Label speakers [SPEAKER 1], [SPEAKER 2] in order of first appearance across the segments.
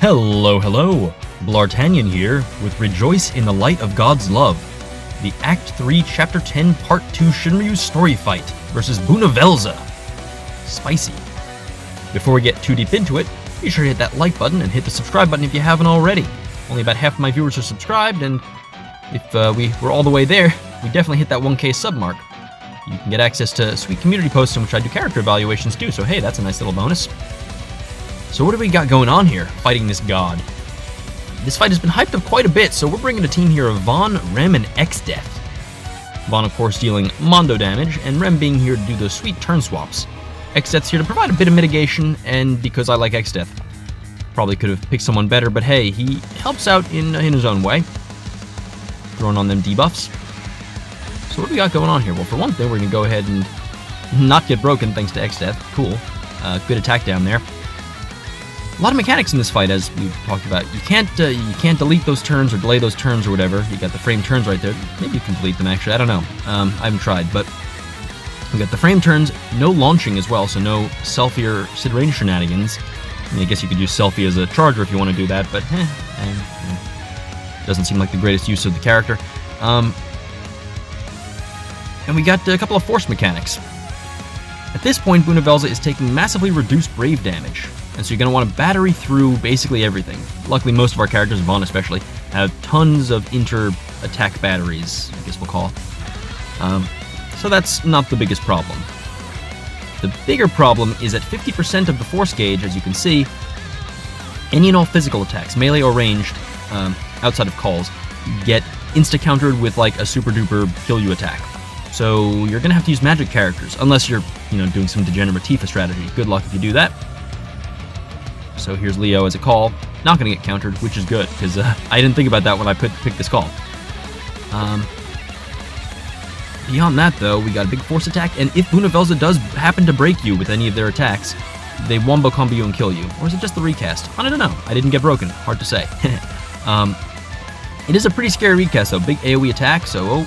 [SPEAKER 1] Hello, hello! Bl'Artagnan here with Rejoice in the Light of God's Love, the Act 3, Chapter 10, Part 2 Shinryu story fight versus Bhuniv-EZ. Spicy. Before we get too deep into it, be sure to hit that like button and hit the subscribe button if you haven't already. Only about half of my viewers are subscribed, and if we were all the way there, we definitely hit that 1K sub mark. You can get access to sweet community posts in which I do character evaluations too, so hey, that's a nice little bonus. So what do we got going on here, fighting this god? This fight has been hyped up quite a bit, so we're bringing a team here of Vaughn, Rem, and Xdeath. Vaughn, of course, dealing Mondo damage, and Rem being here to do those sweet turn swaps. Xdeath's here to provide a bit of mitigation, and because I like Xdeath. Probably could have picked someone better, but hey, he helps out in his own way. Throwing on them debuffs. So what do we got going on here? Well, for one thing, we're going to go ahead and not get broken thanks to Xdeath. Cool. Good attack down there. A lot of mechanics in this fight, as we've talked about. You can't delete those turns or delay those turns or whatever. You got the frame turns right there. Maybe you can delete them, actually. I don't know. I haven't tried, but we got the frame turns. No launching as well, so no selfie or sit-range shenanigans. I mean, I guess you could use selfie as a charger if you want to do that, but doesn't seem like the greatest use of the character. And we got a couple of force mechanics. At this point, Bhuniv-EZ is taking massively reduced brave damage, and so you're going to want to battery through basically everything. Luckily, most of our characters, Vaughn especially, have tons of inter-attack batteries, I guess we'll call. So that's not the biggest problem. The bigger problem is at 50% of the force gauge, as you can see, any and all physical attacks, melee or ranged, outside of calls, get insta-countered with like a super-duper kill-you attack. So you're going to have to use magic characters, unless you're, doing some degenerate Tifa strategy. Good luck if you do that. So here's Leo as a call. Not going to get countered, which is good, because I didn't think about that when I picked this call. Beyond that, though, we got a big force attack, and if Bhuniv-EZ does happen to break you with any of their attacks, they wombo combo you and kill you. Or is it just the recast? I don't know. I didn't get broken. Hard to say. It is a pretty scary recast, though. Big AoE attack, so...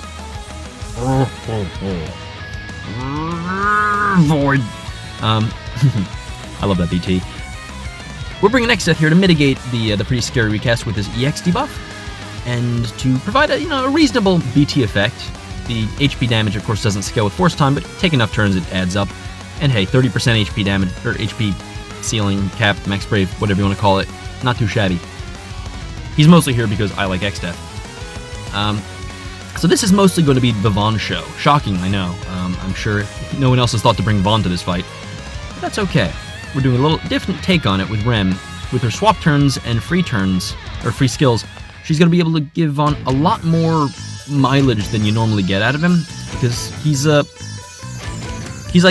[SPEAKER 1] Void. I love that BT. We're bringing Xdeath here to mitigate the pretty scary recast with his EX debuff, and to provide a reasonable BT effect. The HP damage, of course, doesn't scale with force time, but take enough turns, it adds up. And hey, 30% HP damage, or HP ceiling, cap, max brave, whatever you want to call it, not too shabby. He's mostly here because I like Xdeath. So this is mostly going to be the Vaughn show. Shocking, I know. I'm sure no one else has thought to bring Vaughn to this fight. But that's okay. We're doing a little different take on it with Rem. With her swap turns and free turns, or free skills, she's going to be able to give Vaughn a lot more mileage than you normally get out of him, because he's I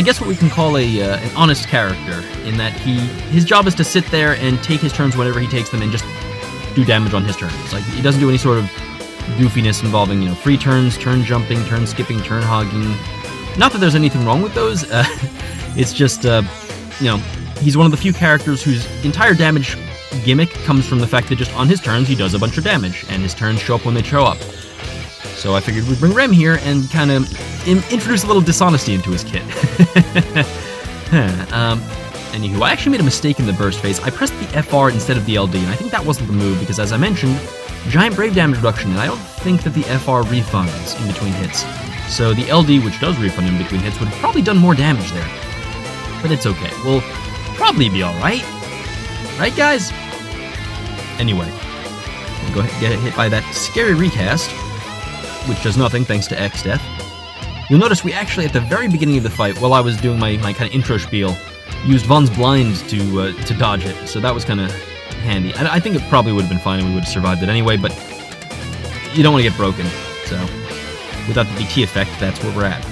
[SPEAKER 1] guess what we can call an honest character, in that his job is to sit there and take his turns whenever he takes them and just do damage on his turns. Like, he doesn't do any sort of goofiness involving, free turns, turn jumping, turn skipping, turn hogging. Not that there's anything wrong with those. It's just, he's one of the few characters whose entire damage gimmick comes from the fact that just on his turns he does a bunch of damage, and his turns show up when they show up. So I figured we'd bring Rem here and kind of introduce a little dishonesty into his kit. Anywho, I actually made a mistake in the burst phase. I pressed the FR instead of the LD, and I think that wasn't the move because, as I mentioned, giant brave damage reduction, and I don't think that the FR refunds in between hits. So the LD, which does refund in between hits, would have probably done more damage there. But it's okay. We'll probably be alright. Right, guys? Anyway, we'll go ahead and get hit by that scary recast, which does nothing thanks to Xdeath. You'll notice we actually, at the very beginning of the fight, while I was doing my kind of intro spiel, used Vaughn's blind to dodge it, so that was kind of handy. I think it probably would have been fine and we would have survived it anyway, but you don't want to get broken, so without the BT effect, that's where we're at.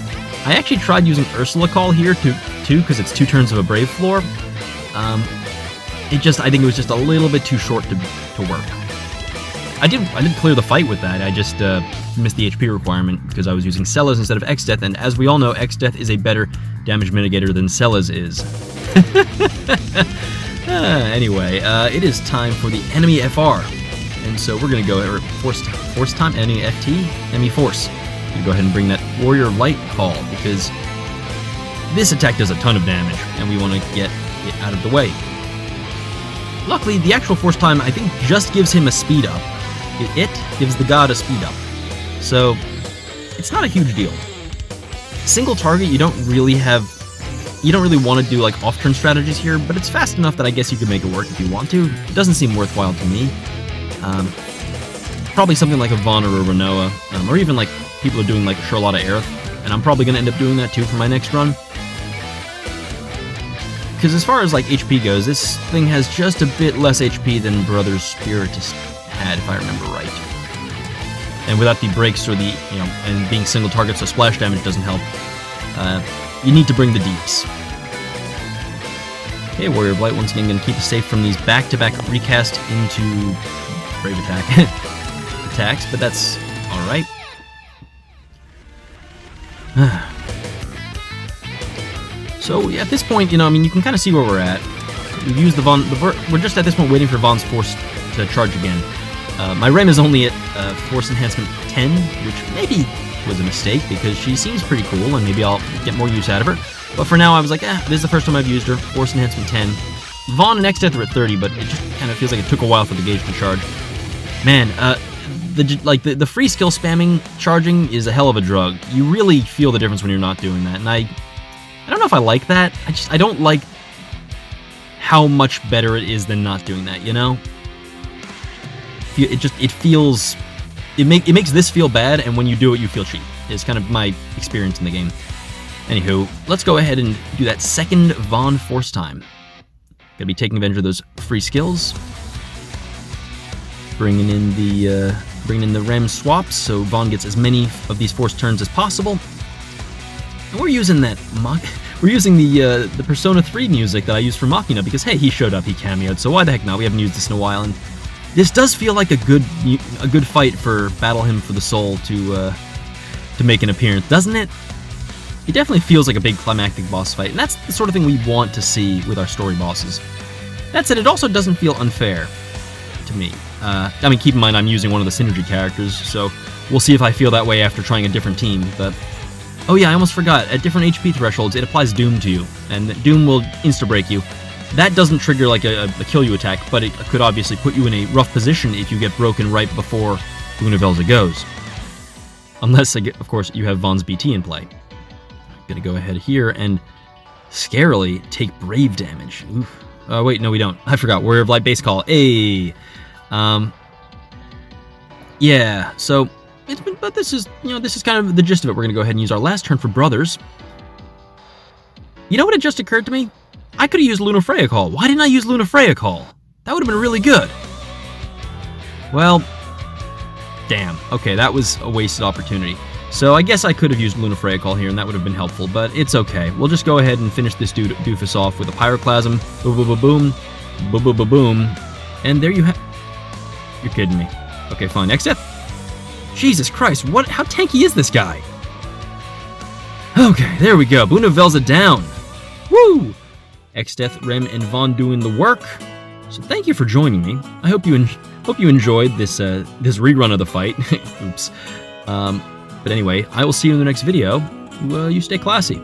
[SPEAKER 1] I actually tried using Ursula Call here too, because it's 2 turns of a Brave floor. I think it was just a little bit too short to work. I did clear the fight with that. I just missed the HP requirement because I was using Celes instead of Xdeath, and as we all know, Xdeath is a better damage mitigator than Celes is. Anyway, it is time for the enemy FR, and so we're gonna go force time, enemy FT, enemy force. You go ahead and bring that Warrior Light call because this attack does a ton of damage, and we want to get it out of the way. Luckily, the actual force time, I think, just gives him a speed up. It gives the god a speed up. So, it's not a huge deal. Single target, you don't really want to do like off-turn strategies here, but it's fast enough that I guess you could make it work if you want to. It doesn't seem worthwhile to me. Probably something like a Vaughn or a Renoa, or even like people are doing like Charlotta Aerith, and I'm probably going to end up doing that too for my next run. Because as far as like HP goes, this thing has just a bit less HP than Brothers Spiritist had, if I remember right. And without the breaks or the, and being single target, so splash damage doesn't help, you need to bring the deeps. Okay, Warrior of Light once again going to keep us safe from these back-to-back recast into Brave Attack attacks, but that's alright. So, yeah, at this point, you can kind of see where we're at. We've used the Vaughn, we're just at this point waiting for Vaughn's Force to charge again. My Rem is only at Force Enhancement 10, which maybe was a mistake, because she seems pretty cool, and maybe I'll get more use out of her. But for now, I was like, this is the first time I've used her. Force Enhancement 10. Vaughn and X-Death are at 30, but it just kind of feels like it took a while for the gauge to charge. Man, the free skill spamming charging is a hell of a drug. You really feel the difference when you're not doing that, and I don't know if I like that. I don't like how much better it is than not doing that, It makes this feel bad, and when you do it, you feel cheap. It's kind of my experience in the game. Anywho, let's go ahead and do that second Vaughn Force time. Gonna be taking advantage of those free skills. Bringing in the Rem swaps, so Vaughn gets as many of these Force turns as possible. And we're using the Persona 3 music that I used for Machina, because hey, he showed up, he cameoed, so why the heck not? We haven't used this in a while, and this does feel like a good fight for Battle Hymn for the Soul to make an appearance, doesn't it? It definitely feels like a big climactic boss fight, and that's the sort of thing we want to see with our story bosses. That said, it also doesn't feel unfair to me. Keep in mind I'm using one of the Synergy characters, so we'll see if I feel that way after trying a different team, but... Oh yeah, I almost forgot, at different HP thresholds, it applies Doom to you, and Doom will insta-break you. That doesn't trigger like a kill you attack, but it could obviously put you in a rough position if you get broken right before Bhuniv-EZ goes. Unless, of course, you have Vaughn's BT in play. I'm gonna go ahead here and scarily take Brave damage. Oof. Wait, no we don't. I forgot, Warrior of Light base call. Hey! Yeah, so... But this is kind of the gist of it. We're gonna go ahead and use our last turn for Brothers. You know what had just occurred to me? I could have used Luna Freya Call. Why didn't I use Luna Freya Call? That would have been really good. Well, damn. Okay, that was a wasted opportunity. So I guess I could have used Luna Freya Call here, and that would have been helpful, but it's okay. We'll just go ahead and finish this doofus off with a Pyroclasm. Boom, boom, boom, boom, boom. And there you have... You're kidding me. Okay, fine. X-Death. Jesus Christ, how tanky is this guy? Okay, there we go. Bhuniv-EZ down. Woo! X-Death, Rem, and Vaughn doing the work. So thank you for joining me. I hope you enjoyed this rerun of the fight. Oops. But anyway, I will see you in the next video. You stay classy.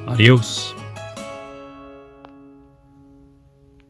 [SPEAKER 1] Adios.